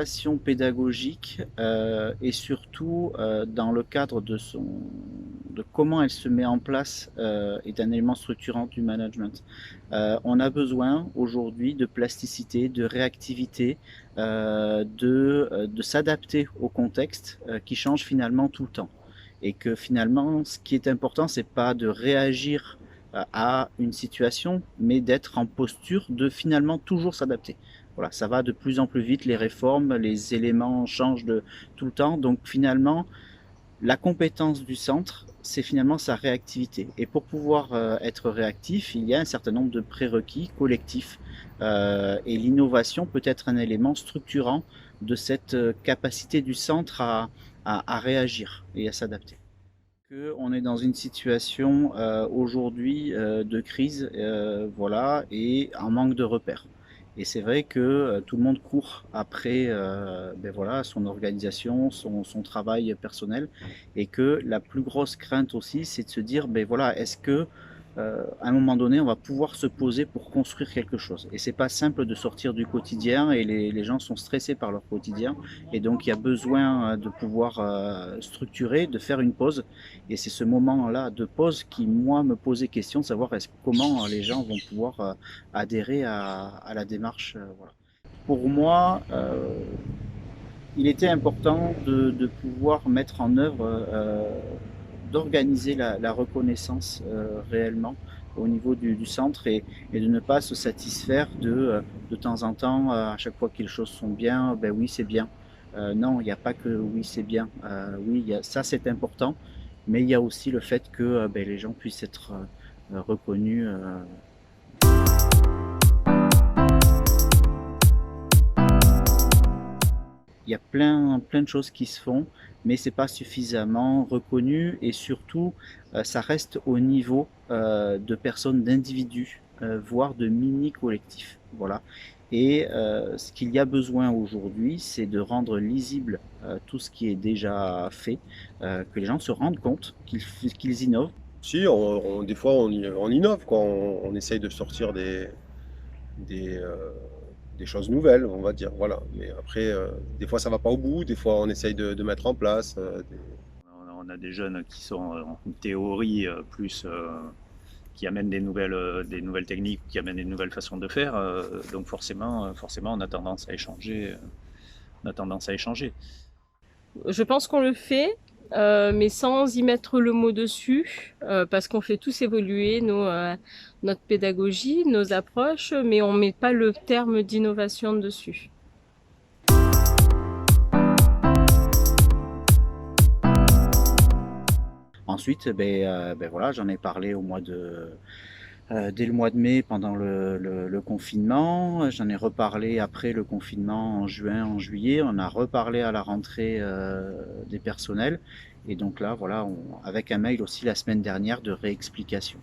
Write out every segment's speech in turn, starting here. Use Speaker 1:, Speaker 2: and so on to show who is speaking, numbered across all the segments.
Speaker 1: l'innovation pédagogique et surtout dans le cadre de comment elle se met en place est un élément structurant du management. On a besoin aujourd'hui de plasticité, de réactivité, de s'adapter au contexte qui change finalement tout le temps. Et que finalement, ce qui est important, c'est pas de réagir à une situation, mais d'être en posture de finalement toujours s'adapter. Voilà, ça va de plus en plus vite, les réformes, les éléments changent de tout le temps. Donc finalement, la compétence du centre, c'est finalement sa réactivité. Et pour pouvoir être réactif, il y a un certain nombre de prérequis collectifs. Et l'innovation peut être un élément structurant de cette capacité du centre à réagir et à s'adapter. On est dans une situation aujourd'hui de crise, voilà, et un manque de repères. Et c'est vrai que tout le monde court après ben voilà, son organisation, son travail personnel, et que la plus grosse crainte aussi, c'est de se dire, ben voilà, est-ce que à un moment donné, on va pouvoir se poser pour construire quelque chose. Et c'est pas simple de sortir du quotidien, et les gens sont stressés par leur quotidien, et donc il y a besoin de pouvoir structurer, de faire une pause. Et c'est ce moment-là de pause qui, moi, me posait question de savoir comment les gens vont pouvoir adhérer à la démarche. Voilà. Pour moi, il était important de pouvoir mettre en œuvre, d'organiser la reconnaissance réellement au niveau du centre, et de ne pas se satisfaire de temps en temps, à chaque fois que les choses sont bien, ben oui, c'est bien. Non, il n'y a pas que oui, c'est bien. Oui, ça c'est important, mais il y a aussi le fait que ben, les gens puissent être reconnus. Il y a plein de choses qui se font, mais c'est pas suffisamment reconnu, et surtout, ça reste au niveau de personnes, d'individus, voire de mini-collectifs. Voilà. Et ce qu'il y a besoin aujourd'hui, c'est de rendre lisible tout ce qui est déjà fait, que les gens se rendent compte qu'ils innovent.
Speaker 2: Si, des fois, on innove, quoi. On essaye de sortir des, euh, des choses nouvelles, on va dire. Voilà. Mais après, des fois, ça va pas au bout. Des fois, on essaye de mettre en place.
Speaker 3: On a des jeunes qui sont en théorie plus qui amènent des nouvelles techniques, qui amènent des nouvelles façons de faire. Donc forcément, on a tendance à échanger.
Speaker 4: Je pense qu'on le fait, mais sans y mettre le mot dessus, parce qu'on fait tous évoluer notre pédagogie, nos approches, mais on met pas le terme d'innovation dessus.
Speaker 1: Ensuite, ben voilà, j'en ai parlé dès le mois de mai pendant le confinement. J'en ai reparlé après le confinement en juin, en juillet. On a reparlé à la rentrée des personnels. Et donc là, voilà, avec un mail aussi la semaine dernière de réexplication.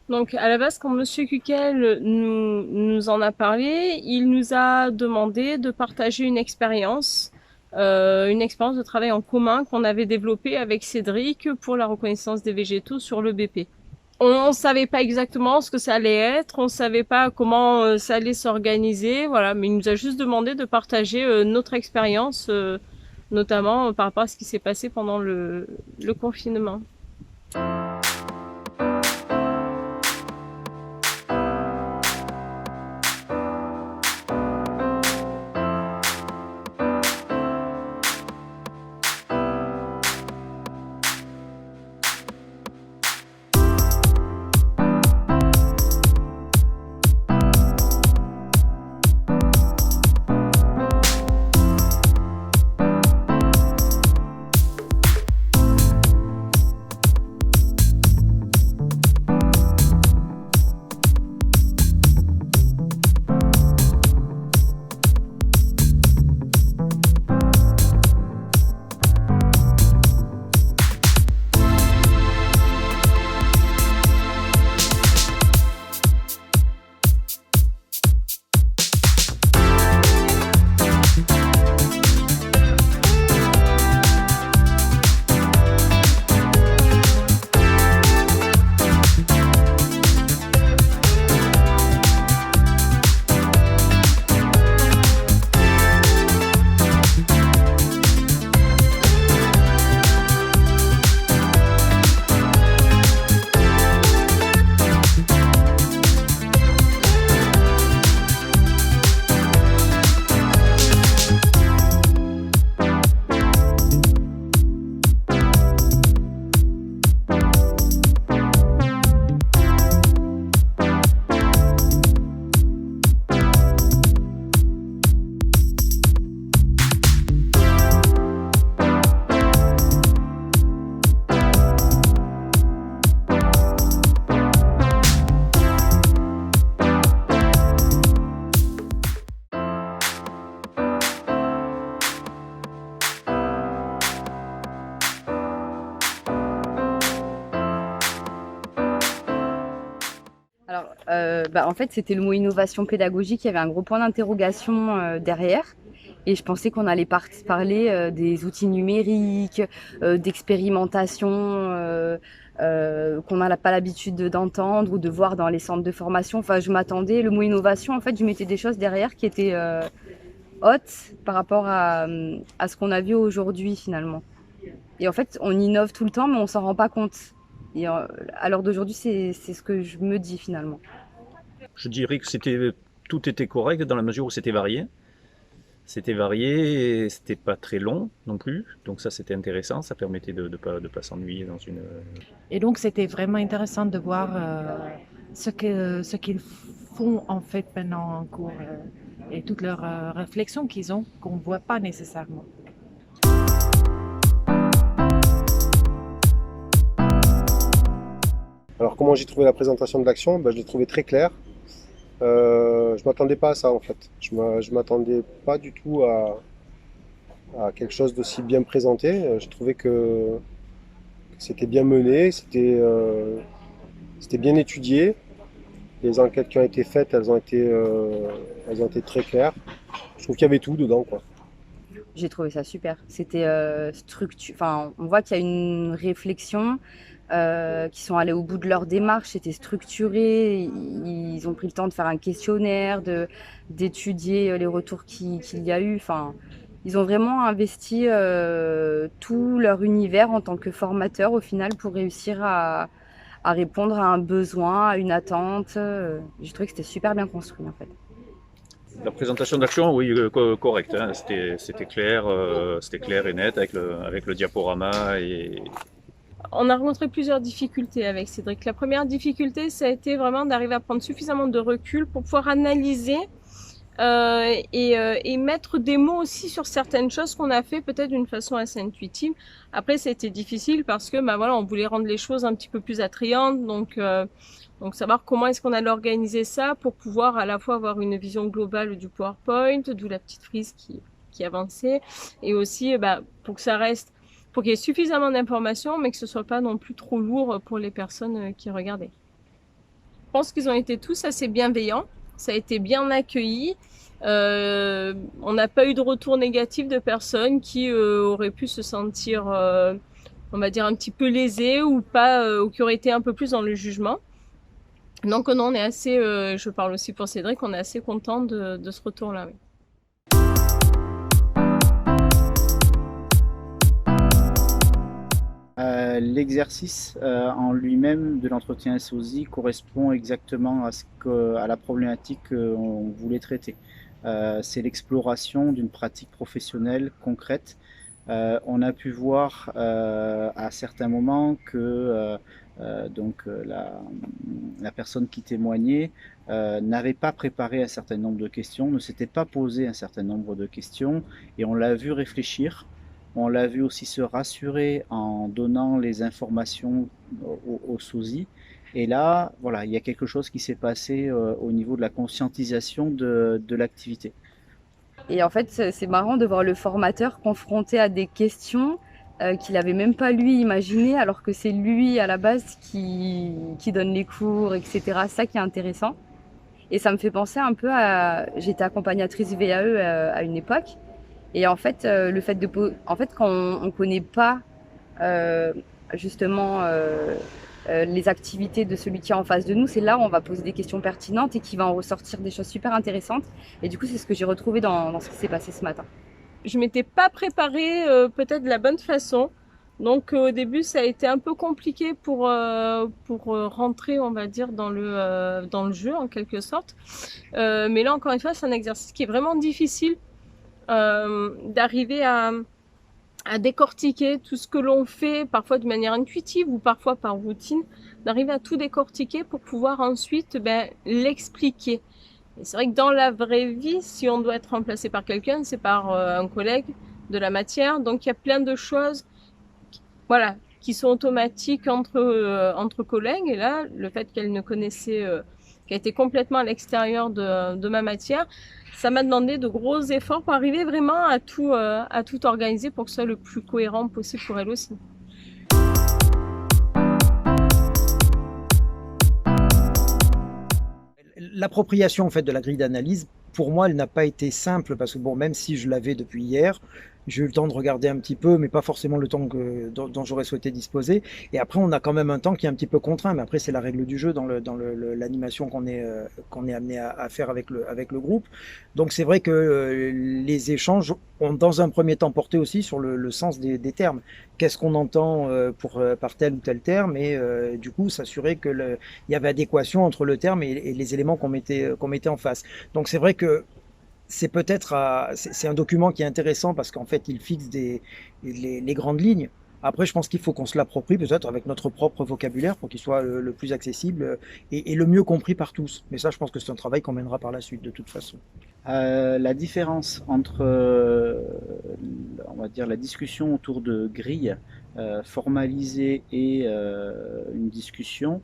Speaker 4: Donc à la base, quand Monsieur Kukel nous en a parlé, il nous a demandé de partager une expérience de travail en commun qu'on avait développée avec Cédric pour la reconnaissance des végétaux sur le BP. On savait pas exactement ce que ça allait être, on savait pas comment ça allait s'organiser, voilà, mais il nous a juste demandé de partager notre expérience, notamment par rapport à ce qui s'est passé pendant le confinement.
Speaker 5: en fait, c'était le mot innovation pédagogique. Il y avait un gros point d'interrogation derrière. Et je pensais qu'on allait parler des outils numériques, d'expérimentation qu'on n'a pas l'habitude d'entendre ou de voir dans les centres de formation. Enfin, je m'attendais, le mot innovation, en fait, je mettais des choses derrière qui étaient hautes par rapport à ce qu'on a vu aujourd'hui finalement. Et en fait, on innove tout le temps, mais on s'en rend pas compte. Et à l'heure d'aujourd'hui, c'est ce que je me dis finalement.
Speaker 6: Je dirais que tout était correct dans la mesure où c'était varié. C'était varié et c'était pas très long non plus. Donc ça, c'était intéressant. Ça permettait de pas s'ennuyer dans une...
Speaker 7: Et donc, c'était vraiment intéressant de voir ce qu'ils font en fait pendant un cours et toutes leurs réflexions qu'ils ont, qu'on ne voit pas nécessairement.
Speaker 2: Alors comment j'ai trouvé la présentation de l'action? Je l'ai trouvé très claire. Je m'attendais pas à ça en fait. Je m'attendais pas du tout à quelque chose d'aussi bien présenté. Je trouvais que c'était bien mené, c'était bien étudié. Les enquêtes qui ont été faites, elles ont été très claires. Je trouve qu'il y avait tout dedans, quoi.
Speaker 5: J'ai trouvé ça super. C'était Enfin, on voit qu'il y a une réflexion, qui sont allés au bout de leur démarche. C'était structuré. Ils ont pris le temps de faire un questionnaire, d'étudier les retours qu'il y a eu. Enfin, ils ont vraiment investi tout leur univers en tant que formateurs au final pour réussir à répondre à un besoin, à une attente. J'ai trouvé que c'était super bien construit en fait.
Speaker 6: La présentation d'action, oui, correcte. Hein. C'était clair et net avec le diaporama.
Speaker 4: On a rencontré plusieurs difficultés avec Cédric. La première difficulté, ça a été vraiment d'arriver à prendre suffisamment de recul pour pouvoir analyser et mettre des mots aussi sur certaines choses qu'on a fait peut-être d'une façon assez intuitive. Après, ça a été difficile parce que on voulait rendre les choses un petit peu plus attrayantes, donc savoir comment est-ce qu'on allait organiser ça pour pouvoir à la fois avoir une vision globale du PowerPoint, d'où la petite frise qui avançait, et aussi pour qu'il y ait suffisamment d'informations, mais que ce soit pas non plus trop lourd pour les personnes qui regardaient. Je pense qu'ils ont été tous assez bienveillants. Ça a été bien accueilli. On n'a pas eu de retour négatif de personnes qui auraient pu se sentir, on va dire, un petit peu lésées ou pas, ou qui auraient été un peu plus dans le jugement. Donc non, on est assez, je parle aussi pour Cédric, on est assez content de ce retour-là. Oui.
Speaker 1: L'exercice en lui-même de l'entretien SOSI correspond exactement à la problématique qu'on voulait traiter. C'est l'exploration d'une pratique professionnelle concrète. On a pu voir à certains moments que la personne qui témoignait n'avait pas préparé un certain nombre de questions, ne s'était pas posé un certain nombre de questions, et on l'a vu réfléchir. On l'a vu aussi se rassurer en donnant les informations au SOSI. Et là, voilà, il y a quelque chose qui s'est passé au niveau de la conscientisation de l'activité.
Speaker 5: Et en fait, c'est marrant de voir le formateur confronté à des questions qu'il n'avait même pas lui imaginées, alors que c'est lui à la base qui donne les cours, etc. C'est ça qui est intéressant. Et ça me fait penser un peu j'étais accompagnatrice VAE à une époque. Et en fait, quand on connaît pas les activités de celui qui est en face de nous, c'est là où on va poser des questions pertinentes et qui va en ressortir des choses super intéressantes. Et du coup, c'est ce que j'ai retrouvé dans ce qui s'est passé ce matin.
Speaker 4: Je m'étais pas préparée peut-être de la bonne façon. Donc au début, ça a été un peu compliqué pour rentrer, on va dire, dans le jeu en quelque sorte. Mais là, encore une fois, c'est un exercice qui est vraiment difficile. D'arriver à décortiquer tout ce que l'on fait, parfois de manière intuitive ou parfois par routine, d'arriver à tout décortiquer pour pouvoir ensuite l'expliquer. Et c'est vrai que dans la vraie vie, si on doit être remplacé par quelqu'un, c'est par un collègue de la matière. Donc il y a plein de choses qui sont automatiques entre collègues. Et là, le fait qu'elle ne connaissait, qu'elle était complètement à l'extérieur de ma matière, ça m'a demandé de gros efforts pour arriver vraiment à tout organiser pour que ce soit le plus cohérent possible pour elle aussi.
Speaker 8: l'appropriation en fait de la grille d'analyse, pour moi, elle n'a pas été simple parce que bon, même si je l'avais depuis hier, j'ai eu le temps de regarder un petit peu, mais pas forcément le temps dont j'aurais souhaité disposer. Et après, on a quand même un temps qui est un petit peu contraint, mais après, c'est la règle du jeu dans l'animation qu'on est amené à faire avec le groupe. Donc, c'est vrai que les échanges ont, dans un premier temps, porté aussi sur le sens des termes. Qu'est-ce qu'on entend par tel ou tel terme, et du coup, s'assurer que il y avait adéquation entre le terme et les éléments qu'on mettait en face. Donc, c'est vrai que c'est c'est un document qui est intéressant parce qu'en fait, il fixe les grandes lignes. Après, je pense qu'il faut qu'on se l'approprie peut-être avec notre propre vocabulaire pour qu'il soit le plus accessible et le mieux compris par tous. Mais ça, je pense que c'est un travail qu'on mènera par la suite de toute façon.
Speaker 1: La différence entre, on va dire, la discussion autour de grilles formalisées et une discussion,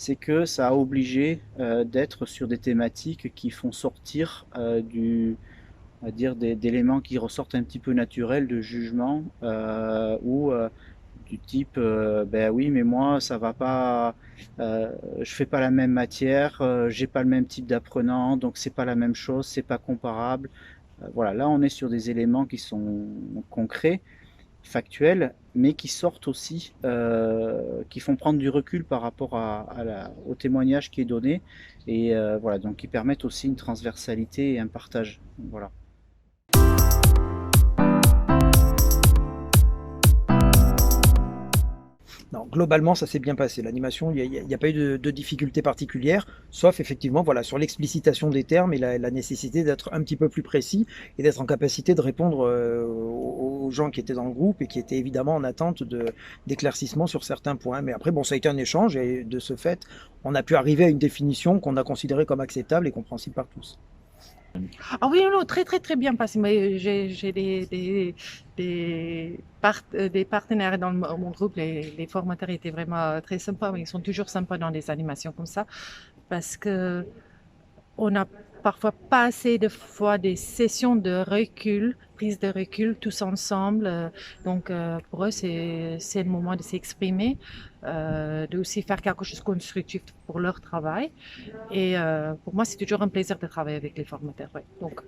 Speaker 1: c'est que ça a obligé d'être sur des thématiques qui font sortir on va dire d'éléments qui ressortent un petit peu naturels de jugement ou du type ben oui mais moi ça va pas, je fais pas la même matière, j'ai pas le même type d'apprenant donc c'est pas la même chose, c'est pas comparable. Voilà, là on est sur des éléments qui sont concrets, factuels, mais qui sortent aussi, qui font prendre du recul par rapport au témoignage qui est donné, et voilà, donc qui permettent aussi une transversalité et un partage. Voilà.
Speaker 8: Non, globalement, ça s'est bien passé. L'animation, il n'y a pas eu de difficultés particulières, sauf effectivement voilà, sur l'explicitation des termes et la nécessité d'être un petit peu plus précis et d'être en capacité de répondre aux gens qui étaient dans le groupe et qui étaient évidemment en attente d'éclaircissement sur certains points. Mais après, bon, ça a été un échange et de ce fait, on a pu arriver à une définition qu'on a considérée comme acceptable et compréhensible par tous.
Speaker 7: Ah oui, non, très, très, très bien passé. Mais j'ai des partenaires dans mon groupe. Les formateurs étaient vraiment très sympas. Mais ils sont toujours sympas dans des animations comme ça. Parce que on n'a parfois pas assez de fois des sessions de recul, prise de recul tous ensemble. Donc, pour eux, c'est le moment de s'exprimer, de aussi faire quelque chose de constructif pour leur travail. Et pour moi, c'est toujours un plaisir de travailler avec les formateurs. Ouais. Donc,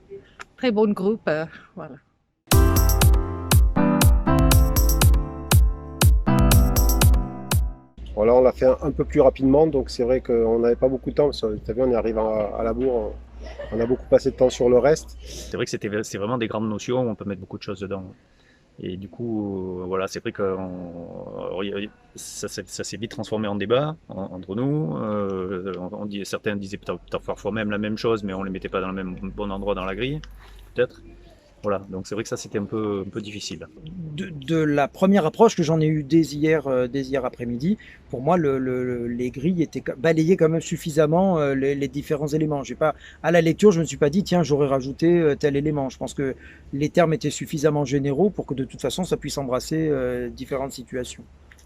Speaker 7: très bon groupe. Voilà.
Speaker 2: Voilà, on l'a fait un peu plus rapidement, donc c'est vrai qu'on n'avait pas beaucoup de temps. Tu as vu, on est arrivé à la bourre, on a beaucoup passé de temps sur le reste.
Speaker 6: C'est vrai que c'est vraiment des grandes notions, on peut mettre beaucoup de choses dedans. Et du coup, voilà, c'est vrai que ça s'est vite transformé en débat entre nous. Certains disaient parfois même la même chose, mais on ne les mettait pas dans le même bon endroit dans la grille, peut-être. Voilà, donc c'est vrai que ça c'était un peu difficile.
Speaker 8: De la première approche que j'en ai eue dès hier après-midi, pour moi les grilles étaient balayées quand même suffisamment les différents éléments. J'ai pas, à la lecture, je ne me suis pas dit tiens j'aurais rajouté tel élément. Je pense que les termes étaient suffisamment généraux pour que de toute façon ça puisse embrasser différentes situations.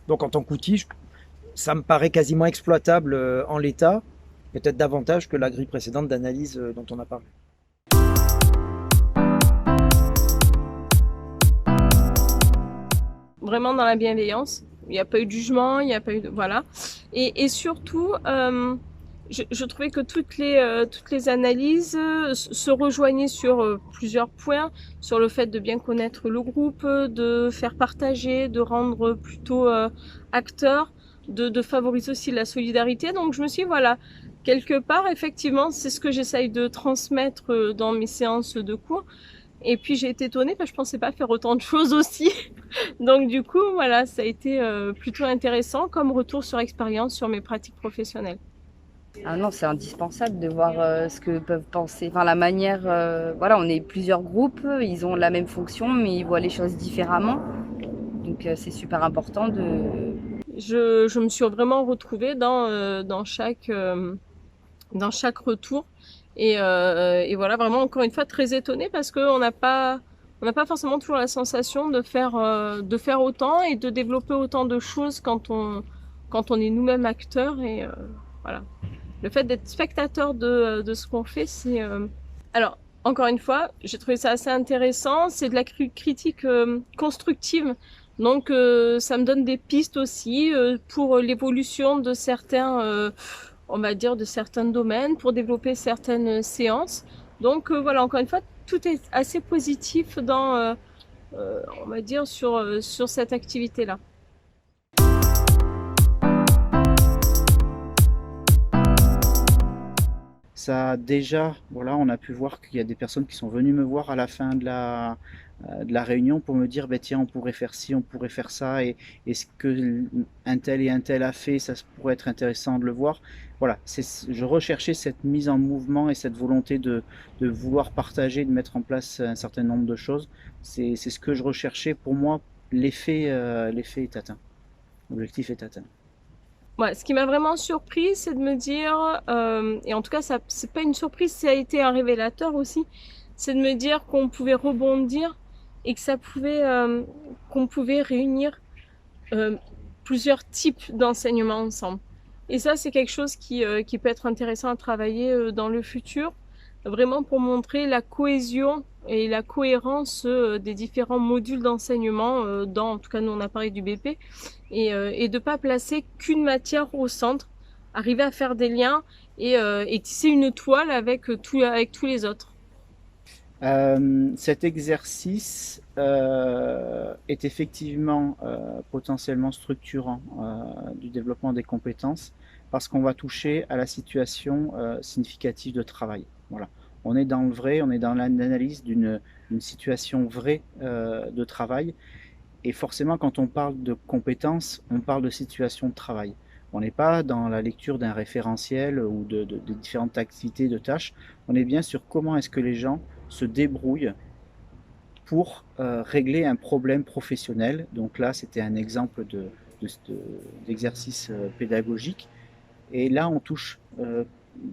Speaker 8: Donc en tant qu'outil, ça me paraît quasiment exploitable en l'état, peut-être davantage que la grille précédente d'analyse dont on a parlé.
Speaker 4: Vraiment dans la bienveillance. Il n'y a pas eu de jugement, il n'y a pas eu de... Voilà. Et surtout, je trouvais que toutes les analyses se rejoignaient sur plusieurs points, sur le fait de bien connaître le groupe, de faire partager, de rendre plutôt acteur, de favoriser aussi la solidarité. Donc je me suis dit, voilà, quelque part, effectivement, c'est ce que j'essaye de transmettre dans mes séances de cours. Et puis j'ai été étonnée parce que je pensais pas faire autant de choses aussi. Donc du coup, voilà, ça a été plutôt intéressant comme retour sur expérience sur mes pratiques professionnelles.
Speaker 5: Ah non, c'est indispensable de voir ce que peuvent penser, enfin la manière, voilà, on est plusieurs groupes, ils ont la même fonction mais ils voient les choses différemment. Donc c'est super important de...
Speaker 4: Je me suis vraiment retrouvée dans chaque retour. Et voilà, vraiment encore une fois très étonnée parce qu'on n'a pas forcément toujours la sensation de faire autant et de développer autant de choses quand on est nous-mêmes acteurs. Et voilà, le fait d'être spectateur de ce qu'on fait, c'est alors encore une fois, j'ai trouvé ça assez intéressant. C'est de la critique constructive. Donc ça me donne des pistes aussi pour l'évolution de certains on va dire, de certains domaines, pour développer certaines séances. Donc voilà, encore une fois, tout est assez positif dans, on va dire, sur cette activité-là.
Speaker 1: Ça déjà, voilà, on a pu voir qu'il y a des personnes qui sont venues me voir à la fin de la réunion pour me dire, ben tiens, on pourrait faire ci, on pourrait faire ça, et ce que un tel et un tel a fait, ça pourrait être intéressant de le voir. Voilà, je recherchais cette mise en mouvement et cette volonté de vouloir partager, de mettre en place un certain nombre de choses. C'est ce que je recherchais. Pour moi, l'effet est atteint. L'objectif est atteint.
Speaker 4: Ouais, ce qui m'a vraiment surpris, c'est de me dire, et en tout cas, ça, c'est pas une surprise, ça a été un révélateur aussi, c'est de me dire qu'on pouvait rebondir et que ça pouvait, qu'on pouvait réunir plusieurs types d'enseignements ensemble. Et ça, c'est quelque chose qui peut être intéressant à travailler dans le futur, vraiment pour montrer la cohésion et la cohérence des différents modules d'enseignement dans, en tout cas, nous on a parlé du BP, et de pas placer qu'une matière au centre, arriver à faire des liens et tisser une toile avec tous les autres.
Speaker 1: Cet exercice est effectivement potentiellement structurant du développement des compétences parce qu'on va toucher à la situation significative de travail. Voilà. On est dans le vrai, on est dans l'analyse d'une situation vraie de travail. Et forcément, quand on parle de compétences, on parle de situation de travail. On n'est pas dans la lecture d'un référentiel ou de différentes activités, de tâches. On est bien sur comment est-ce que les gens se débrouillent pour régler un problème professionnel. Donc là, c'était un exemple d'exercice pédagogique. Et là, on touche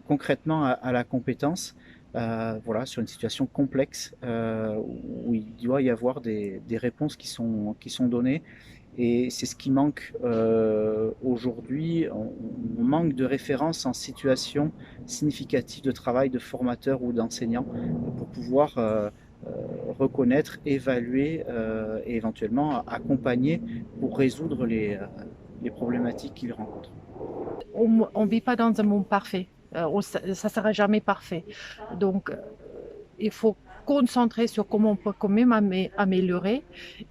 Speaker 1: concrètement à la compétence. Voilà, sur une situation complexe où il doit y avoir des réponses qui sont données. Et c'est ce qui manque aujourd'hui. On manque de références en situation significative de travail de formateurs ou d'enseignants pour pouvoir reconnaître, évaluer et éventuellement accompagner pour résoudre les problématiques qu'ils rencontrent.
Speaker 7: On ne vit pas dans un monde parfait. Ça ne sera jamais parfait. Donc, il faut concentrer sur comment on peut quand même améliorer.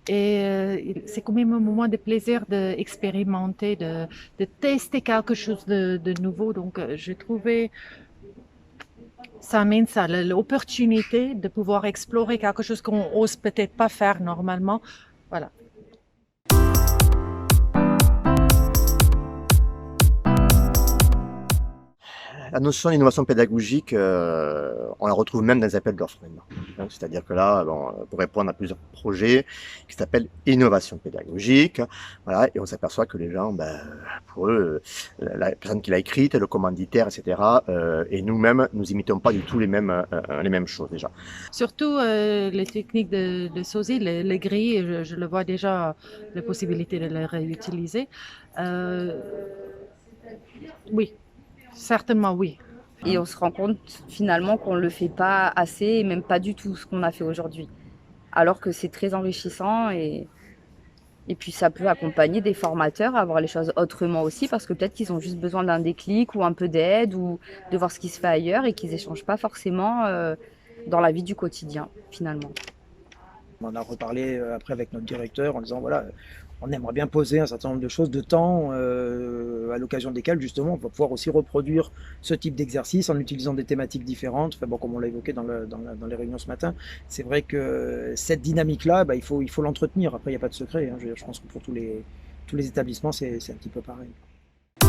Speaker 7: Et c'est quand même un moment de plaisir d'expérimenter, de tester quelque chose de nouveau. Donc, j'ai trouvé ça amène ça, l'opportunité de pouvoir explorer quelque chose qu'on n'ose peut-être pas faire normalement. Voilà.
Speaker 9: La notion d'innovation pédagogique, on la retrouve même dans les appels d'offres maintenant. C'est-à-dire que là, pour répondre à plusieurs projets qui s'appellent innovation pédagogique, voilà, et on s'aperçoit que les gens, pour eux, la personne qui l'a écrite, le commanditaire, etc., et nous-mêmes, nous imitons pas du tout les mêmes choses déjà.
Speaker 7: Surtout les techniques de sosie, les grilles, je le vois déjà, la possibilité de les réutiliser. Oui. Certainement, oui.
Speaker 5: Et on se rend compte finalement qu'on ne le fait pas assez, et même pas du tout ce qu'on a fait aujourd'hui. Alors que c'est très enrichissant et puis ça peut accompagner des formateurs à voir les choses autrement aussi parce que peut-être qu'ils ont juste besoin d'un déclic ou un peu d'aide ou de voir ce qui se fait ailleurs et qu'ils n'échangent pas forcément dans la vie du quotidien finalement.
Speaker 8: On en a reparlé après avec notre directeur en disant voilà, on aimerait bien poser un certain nombre de choses de temps à l'occasion desquelles justement on va pouvoir aussi reproduire ce type d'exercice en utilisant des thématiques différentes. Enfin, bon, comme on l'a évoqué dans les réunions ce matin, c'est vrai que cette dynamique-là, il faut l'entretenir. Après, il n'y a pas de secret. Hein. Je pense que pour tous les établissements, c'est un petit peu pareil.
Speaker 1: Il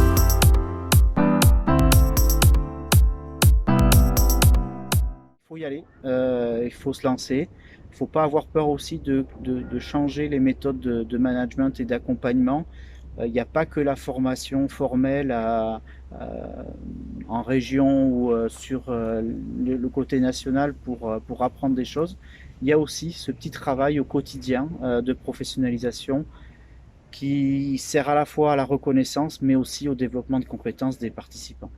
Speaker 1: faut y aller, il faut se lancer. Il ne faut pas avoir peur aussi de changer les méthodes de management et d'accompagnement. Il n'y a pas que la formation formelle en région ou sur le côté national pour apprendre des choses. Il y a aussi ce petit travail au quotidien de professionnalisation qui sert à la fois à la reconnaissance mais aussi au développement de compétences des participants.